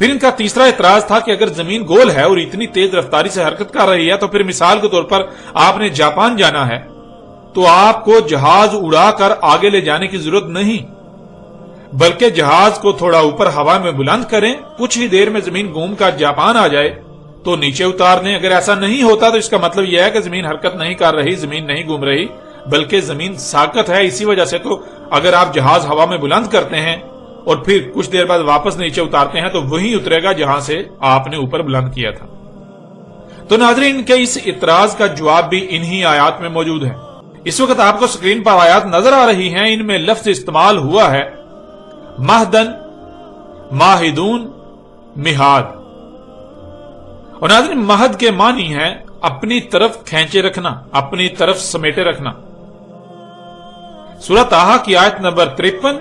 پھر ان کا تیسرا اعتراض تھا کہ اگر زمین گول ہے اور اتنی تیز رفتاری سے حرکت کر رہی ہے تو پھر مثال کے طور پر آپ نے جاپان جانا ہے تو آپ کو جہاز اڑا کر آگے لے جانے کی ضرورت نہیں، بلکہ جہاز کو تھوڑا اوپر ہوا میں بلند کریں، کچھ ہی دیر میں زمین گھوم کر جاپان آ جائے تو نیچے اتار دیں۔ اگر ایسا نہیں ہوتا تو اس کا مطلب یہ ہے کہ زمین حرکت نہیں کر رہی، زمین نہیں گھوم رہی، بلکہ زمین ساکت ہے۔ اسی وجہ سے تو اگر آپ جہاز ہوا میں بلند کرتے ہیں اور پھر کچھ دیر بعد واپس نیچے اتارتے ہیں تو وہی اترے گا جہاں سے آپ نے اوپر بلند کیا تھا۔ تو ناظرین، ان کے اس اعتراض کا جواب بھی انہی آیات میں موجود ہے۔ اس وقت آپ کو سکرین پر آیات نظر آ رہی ہیں، ان میں لفظ استعمال ہوا ہے مہدن، ماہدون، مہاد۔ اور ناظرین، مہد کے معنی ہے اپنی طرف کھینچے رکھنا، اپنی طرف سمیٹے رکھنا۔ سورہ طٰہٰ کی آیت نمبر 53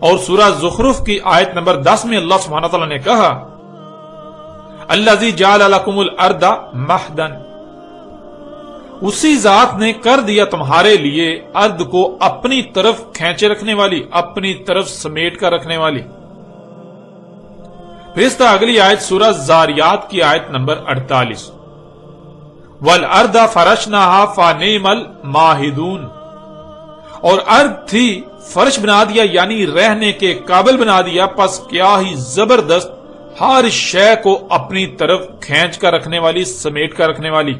اور سورہ زخرف کی آیت نمبر 10 میں اللہ سبحانہ تعالیٰ نے کہا الذی جعل لکم الارض مہدا، اسی ذات نے کر دیا تمہارے لیے ارض کو اپنی طرف کھینچے رکھنے والی، اپنی طرف سمیٹ کر رکھنے والی۔ پھر اس طرح اگلی آیت سورہ زاریات کی آیت نمبر 48 والارض فرشناہا فنعم الماہدون، اور ارض تھی فرش بنا دیا یعنی رہنے کے قابل بنا دیا، پس کیا ہی زبردست ہر شے کو اپنی طرف کھینچ کر رکھنے والی، سمیٹ کر رکھنے والی۔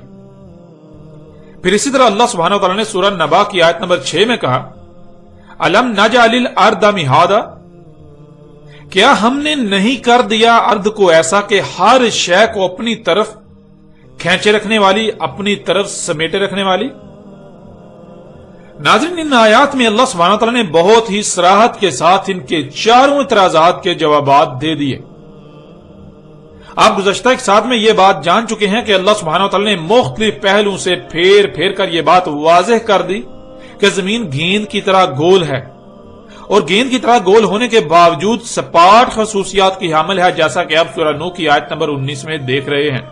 پھر اسی طرح اللہ سبحانہ وتعالی نے سورہ نبا کی آیت نمبر 6 میں کہا الم نجعل الارض مہادا، کیا ہم نے نہیں کر دیا ارض کو ایسا کہ ہر شے کو اپنی طرف کھینچے رکھنے والی، اپنی طرف سمیٹے رکھنے والی۔ ناظرین، ان آیات میں اللہ سبحانہ وتعالی نے بہت ہی صراحت کے ساتھ ان کے چاروں اعتراضات کے جوابات دے دیے۔ آپ گزشتہ ایک ساتھ میں یہ بات جان چکے ہیں کہ اللہ سبحانہ وتعالی نے مختلف پہلوؤں سے پھیر پھیر کر یہ بات واضح کر دی کہ زمین گیند کی طرح گول ہے، اور گیند کی طرح گول ہونے کے باوجود سپاٹ خصوصیات کی حامل ہے، جیسا کہ آپ سورہ نوح کی آیت نمبر 19 میں دیکھ رہے ہیں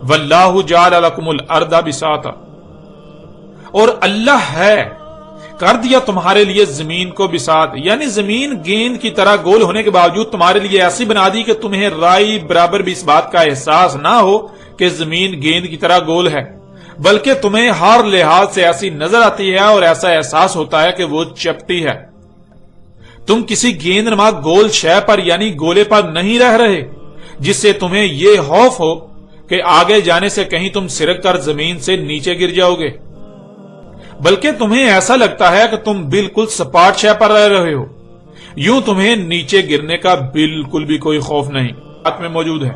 واللہ جعل لکم الارض بساطا، اور اللہ ہے کر دیا تمہارے لیے زمین کو بساط، یعنی زمین گیند کی طرح گول ہونے کے باوجود تمہارے لیے ایسی بنا دی کہ تمہیں رائی برابر بھی اس بات کا احساس نہ ہو کہ زمین گیند کی طرح گول ہے، بلکہ تمہیں ہر لحاظ سے ایسی نظر آتی ہے اور ایسا احساس ہوتا ہے کہ وہ چپٹی ہے۔ تم کسی گیند نما گول شے پر یعنی گولے پر نہیں رہ رہے جس سے تمہیں یہ خوف ہو کہ آگے جانے سے کہیں تم سرک کر زمین سے نیچے گر جاؤ گے، بلکہ تمہیں ایسا لگتا ہے کہ تم بالکل سپاٹ شے پر رہ رہے ہو، یوں تمہیں نیچے گرنے کا بالکل بھی کوئی خوف نہیں۔ بات میں موجود ہے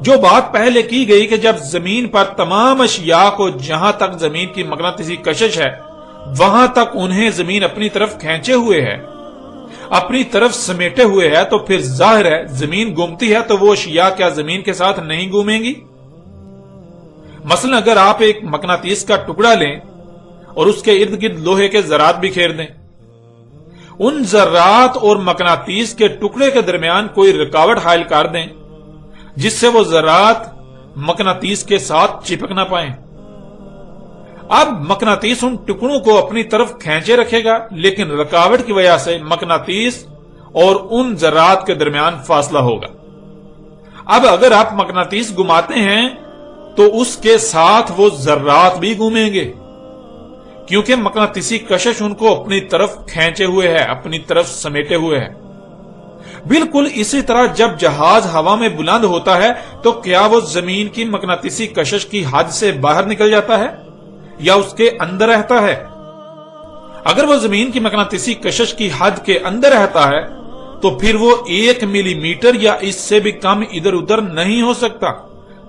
جو بات پہلے کی گئی کہ جب زمین پر تمام اشیاء کو جہاں تک زمین کی مقناطیسی کشش ہے وہاں تک انہیں زمین اپنی طرف کھینچے ہوئے ہے، اپنی طرف سمیٹے ہوئے ہے، تو پھر ظاہر ہے زمین گھومتی ہے تو وہ اشیاء کیا زمین کے ساتھ نہیں گھومیں گی؟ مثلا اگر آپ ایک مقناطیس کا ٹکڑا لیں اور اس کے ارد گرد لوہے کے ذرات بکھیر دیں، ان ذرات اور مقناطیس کے ٹکڑے کے درمیان کوئی رکاوٹ حائل کر دیں جس سے وہ ذرات مقناطیس کے ساتھ چپک نہ پائیں۔ اب مقناطیس ان ٹکڑوں کو اپنی طرف کھینچے رکھے گا، لیکن رکاوٹ کی وجہ سے مقناطیس اور ان ذرات کے درمیان فاصلہ ہوگا۔ اب اگر آپ مقناطیس گھماتے ہیں تو اس کے ساتھ وہ ذرات بھی گھومیں گے، کیونکہ مقناطیسی کشش ان کو اپنی طرف کھینچے ہوئے ہے، اپنی طرف سمیٹے ہوئے ہے۔ بالکل اسی طرح جب جہاز ہوا میں بلند ہوتا ہے تو کیا وہ زمین کی مقناطیسی کشش کی حد سے باہر نکل جاتا ہے یا اس کے اندر رہتا ہے؟ اگر وہ زمین کی مقناطیسی کشش کی حد کے اندر رہتا ہے تو پھر وہ 1 ملی میٹر یا اس سے بھی کم ادھر ادھر نہیں ہو سکتا،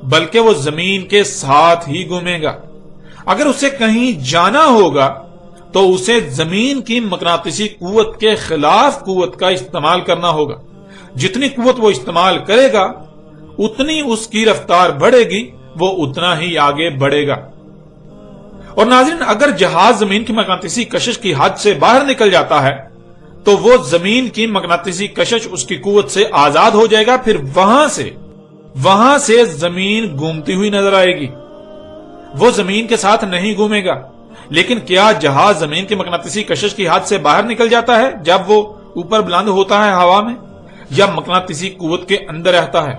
بلکہ وہ زمین کے ساتھ ہی گھومے گا۔ اگر اسے کہیں جانا ہوگا تو اسے زمین کی مقناطیسی قوت کے خلاف قوت کا استعمال کرنا ہوگا۔ جتنی قوت وہ استعمال کرے گا اتنی اس کی رفتار بڑھے گی، وہ اتنا ہی آگے بڑھے گا۔ اور ناظرین، اگر جہاز زمین کی مقناطیسی کشش کی حد سے باہر نکل جاتا ہے تو وہ زمین کی مقناطیسی کشش اس کی قوت سے آزاد ہو جائے گا، پھر وہاں سے زمین گھومتی ہوئی نظر آئے گی، وہ زمین کے ساتھ نہیں گھومے گا۔ لیکن کیا جہاز زمین کی مقناطیسی کشش کی حد سے باہر نکل جاتا ہے جب وہ اوپر بلند ہوتا ہے ہوا میں؟ یا مقناطیسی قوت کے اندر رہتا ہے؟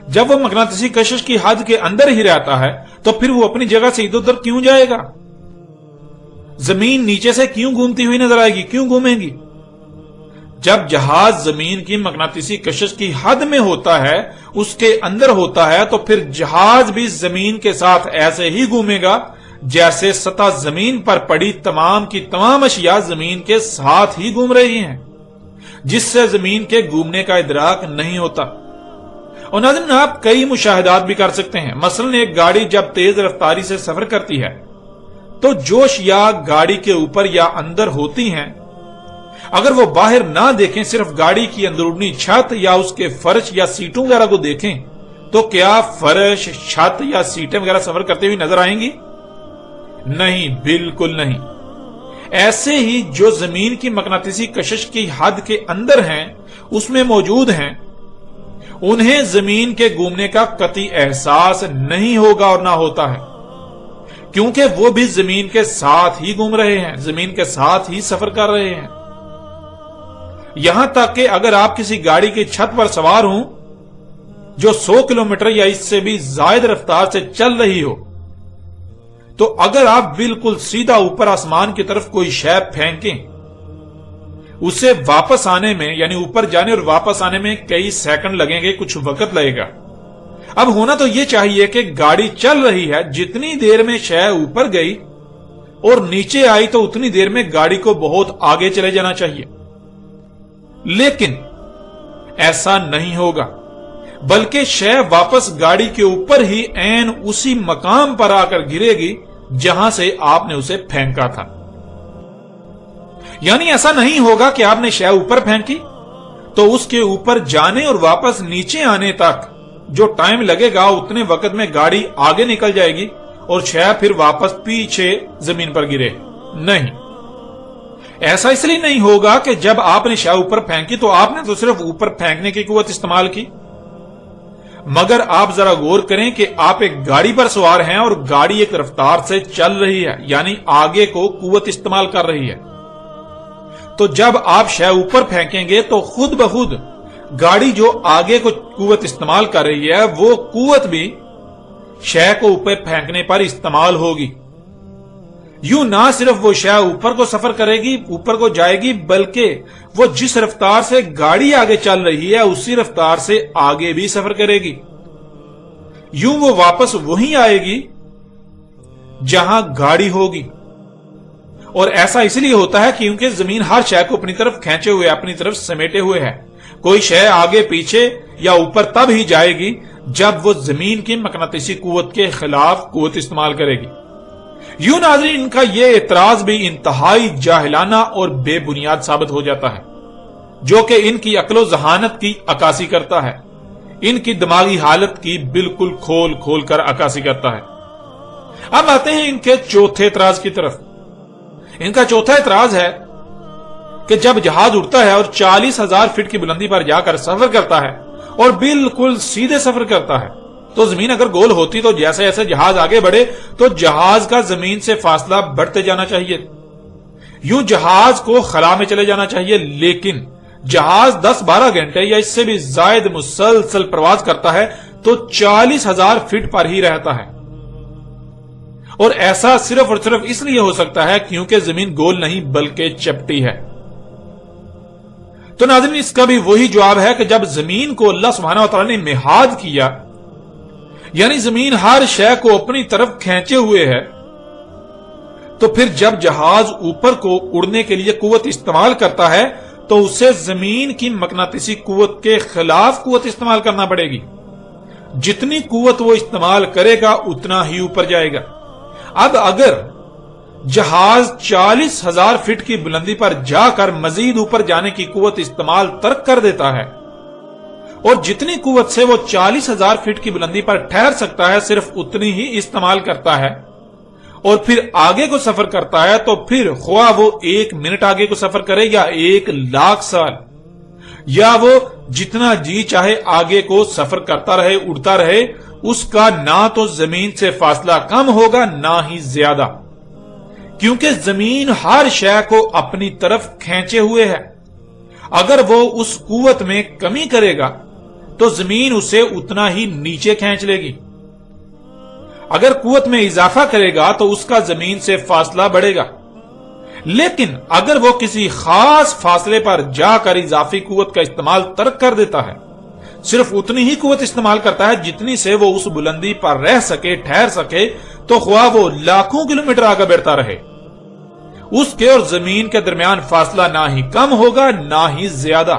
جب وہ مقناطیسی کشش کی حد کے اندر ہی رہتا ہے تو پھر وہ اپنی جگہ سے ادھر ادھر کیوں جائے گا؟ زمین نیچے سے کیوں گھومتی ہوئی نظر آئے گی؟ کیوں گھومے گی؟ جب جہاز زمین کی مقناطیسی کشش کی حد میں ہوتا ہے، اس کے اندر ہوتا ہے، تو پھر جہاز بھی زمین کے ساتھ ایسے ہی گھومے گا جیسے سطح زمین پر پڑی تمام کی تمام اشیاء زمین کے ساتھ ہی گھوم رہی ہیں، جس سے زمین کے گھومنے کا ادراک نہیں ہوتا۔ اور ناظرین، آپ کئی مشاہدات بھی کر سکتے ہیں۔ مثلا ایک گاڑی جب تیز رفتاری سے سفر کرتی ہے تو جو اشیاء گاڑی کے اوپر یا اندر ہوتی ہیں، اگر وہ باہر نہ دیکھیں، صرف گاڑی کی اندرونی چھت یا اس کے فرش یا سیٹوں وغیرہ کو دیکھیں، تو کیا فرش، چھت یا سیٹیں وغیرہ سفر کرتے ہوئے نظر آئیں گی؟ نہیں، بالکل نہیں۔ ایسے ہی جو زمین کی مقناطیسی کشش کی حد کے اندر ہیں، اس میں موجود ہیں، انہیں زمین کے گھومنے کا قطعی احساس نہیں ہوگا اور نہ ہوتا ہے، کیونکہ وہ بھی زمین کے ساتھ ہی گھوم رہے ہیں، زمین کے ساتھ ہی سفر کر رہے ہیں۔ یہاں تک کہ اگر آپ کسی گاڑی کی چھت پر سوار ہوں جو 100 کلومیٹر یا اس سے بھی زائد رفتار سے چل رہی ہو، تو اگر آپ بالکل سیدھا اوپر آسمان کی طرف کوئی شے پھینکیں، اسے واپس آنے میں، یعنی اوپر جانے اور واپس آنے میں کئی سیکنڈ لگیں گے، کچھ وقت لگے گا۔ اب ہونا تو یہ چاہیے کہ گاڑی چل رہی ہے، جتنی دیر میں شے اوپر گئی اور نیچے آئی تو اتنی دیر میں گاڑی کو بہت آگے چلے جانا چاہیے، لیکن ایسا نہیں ہوگا، بلکہ شے واپس گاڑی کے اوپر ہی عین اسی مقام پر آ کر گرے گی جہاں سے آپ نے اسے پھینکا تھا۔ یعنی ایسا نہیں ہوگا کہ آپ نے شے اوپر پھینکی تو اس کے اوپر جانے اور واپس نیچے آنے تک جو ٹائم لگے گا اتنے وقت میں گاڑی آگے نکل جائے گی اور شے پھر واپس پیچھے زمین پر گرے۔ نہیں، ایسا اس لیے نہیں ہوگا کہ جب آپ نے شے اوپر پھینکی تو آپ نے تو صرف اوپر پھینکنے کی قوت استعمال کی، مگر آپ ذرا غور کریں کہ آپ ایک گاڑی پر سوار ہیں اور گاڑی ایک رفتار سے چل رہی ہے، یعنی آگے کو قوت استعمال کر رہی ہے۔ تو جب آپ شے اوپر پھینکیں گے تو خود بخود گاڑی جو آگے کو قوت استعمال کر رہی ہے، وہ قوت بھی شے کو اوپر پھینکنے پر استعمال ہوگی۔ یوں نہ صرف وہ شے اوپر کو سفر کرے گی، اوپر کو جائے گی، بلکہ وہ جس رفتار سے گاڑی آگے چل رہی ہے اسی رفتار سے آگے بھی سفر کرے گی۔ یوں وہ واپس وہیں آئے گی جہاں گاڑی ہوگی۔ اور ایسا اس لیے ہوتا ہے کیونکہ زمین ہر شے کو اپنی طرف کھینچے ہوئے، اپنی طرف سمیٹے ہوئے ہے۔ کوئی شے آگے پیچھے یا اوپر تب ہی جائے گی جب وہ زمین کی مقناطیسی قوت کے خلاف قوت استعمال کرے گی۔ یوں ناظرین، ان کا یہ اعتراض بھی انتہائی جاہلانہ اور بے بنیاد ثابت ہو جاتا ہے، جو کہ ان کی عقل و ذہانت کی عکاسی کرتا ہے، ان کی دماغی حالت کی بالکل کھول کھول کر عکاسی کرتا ہے۔ اب آتے ہیں ان کے چوتھے اعتراض کی طرف۔ ان کا چوتھا اعتراض ہے کہ جب جہاز اڑتا ہے اور 40,000 فٹ کی بلندی پر جا کر سفر کرتا ہے اور بالکل سیدھے سفر کرتا ہے، تو زمین اگر گول ہوتی تو جیسے جیسے جہاز آگے بڑھے تو جہاز کا زمین سے فاصلہ بڑھتے جانا چاہیے، یوں جہاز کو خلا میں چلے جانا چاہیے، لیکن جہاز 10-12 گھنٹے یا اس سے بھی زائد مسلسل پرواز کرتا ہے تو 40,000 فٹ پر ہی رہتا ہے۔ اور ایسا صرف اور صرف اس لیے ہو سکتا ہے کیونکہ زمین گول نہیں بلکہ چپٹی ہے۔ تو ناظرین، اس کا بھی وہی جواب ہے کہ جب زمین کو اللہ سبحانہ وتعالی نے مہاد کیا، یعنی زمین ہر شے کو اپنی طرف کھینچے ہوئے ہے، تو پھر جب جہاز اوپر کو اڑنے کے لیے قوت استعمال کرتا ہے تو اسے زمین کی مقناطیسی قوت کے خلاف قوت استعمال کرنا پڑے گی۔ جتنی قوت وہ استعمال کرے گا اتنا ہی اوپر جائے گا۔ اب اگر جہاز 40,000 فٹ کی بلندی پر جا کر مزید اوپر جانے کی قوت استعمال ترک کر دیتا ہے اور جتنی قوت سے وہ 40,000 فٹ کی بلندی پر ٹھہر سکتا ہے صرف اتنی ہی استعمال کرتا ہے اور پھر آگے کو سفر کرتا ہے، تو پھر خواہ وہ 1 منٹ آگے کو سفر کرے یا 1,00,000 سال، یا وہ جتنا جی چاہے آگے کو سفر کرتا رہے، اڑتا رہے، اس کا نہ تو زمین سے فاصلہ کم ہوگا نہ ہی زیادہ، کیونکہ زمین ہر شے کو اپنی طرف کھینچے ہوئے ہے۔ اگر وہ اس قوت میں کمی کرے گا تو زمین اسے اتنا ہی نیچے کھینچ لے گی، اگر قوت میں اضافہ کرے گا تو اس کا زمین سے فاصلہ بڑھے گا، لیکن اگر وہ کسی خاص فاصلے پر جا کر اضافی قوت کا استعمال ترک کر دیتا ہے، صرف اتنی ہی قوت استعمال کرتا ہے جتنی سے وہ اس بلندی پر رہ سکے، ٹھہر سکے، تو خواہ وہ لاکھوں کلومیٹر آگے بڑھتا رہے، اس کے اور زمین کے درمیان فاصلہ نہ ہی کم ہوگا نہ ہی زیادہ،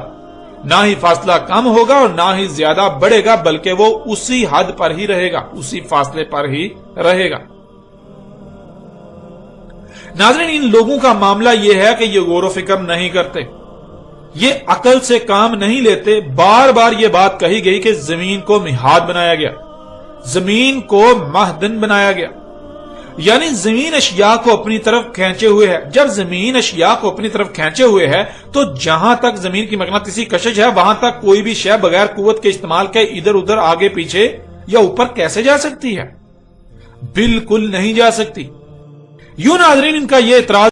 نہ ہی فاصلہ کم ہوگا اور نہ ہی زیادہ بڑھے گا، بلکہ وہ اسی حد پر ہی رہے گا، اسی فاصلے پر ہی رہے گا۔ ناظرین، ان لوگوں کا معاملہ یہ ہے کہ یہ غور و فکر نہیں کرتے، یہ عقل سے کام نہیں لیتے۔ بار بار یہ بات کہی گئی کہ زمین کو مہاد بنایا گیا، زمین کو مہدن بنایا گیا، یعنی زمین اشیاء کو اپنی طرف کھینچے ہوئے ہے۔ جب زمین اشیاء کو اپنی طرف کھینچے ہوئے ہے تو جہاں تک زمین کی مغناطیسی کشش ہے وہاں تک کوئی بھی شے بغیر قوت کے استعمال کے ادھر ادھر آگے پیچھے یا اوپر کیسے جا سکتی ہے؟ بالکل نہیں جا سکتی۔ یوں ناظرین، ان کا یہ اعتراض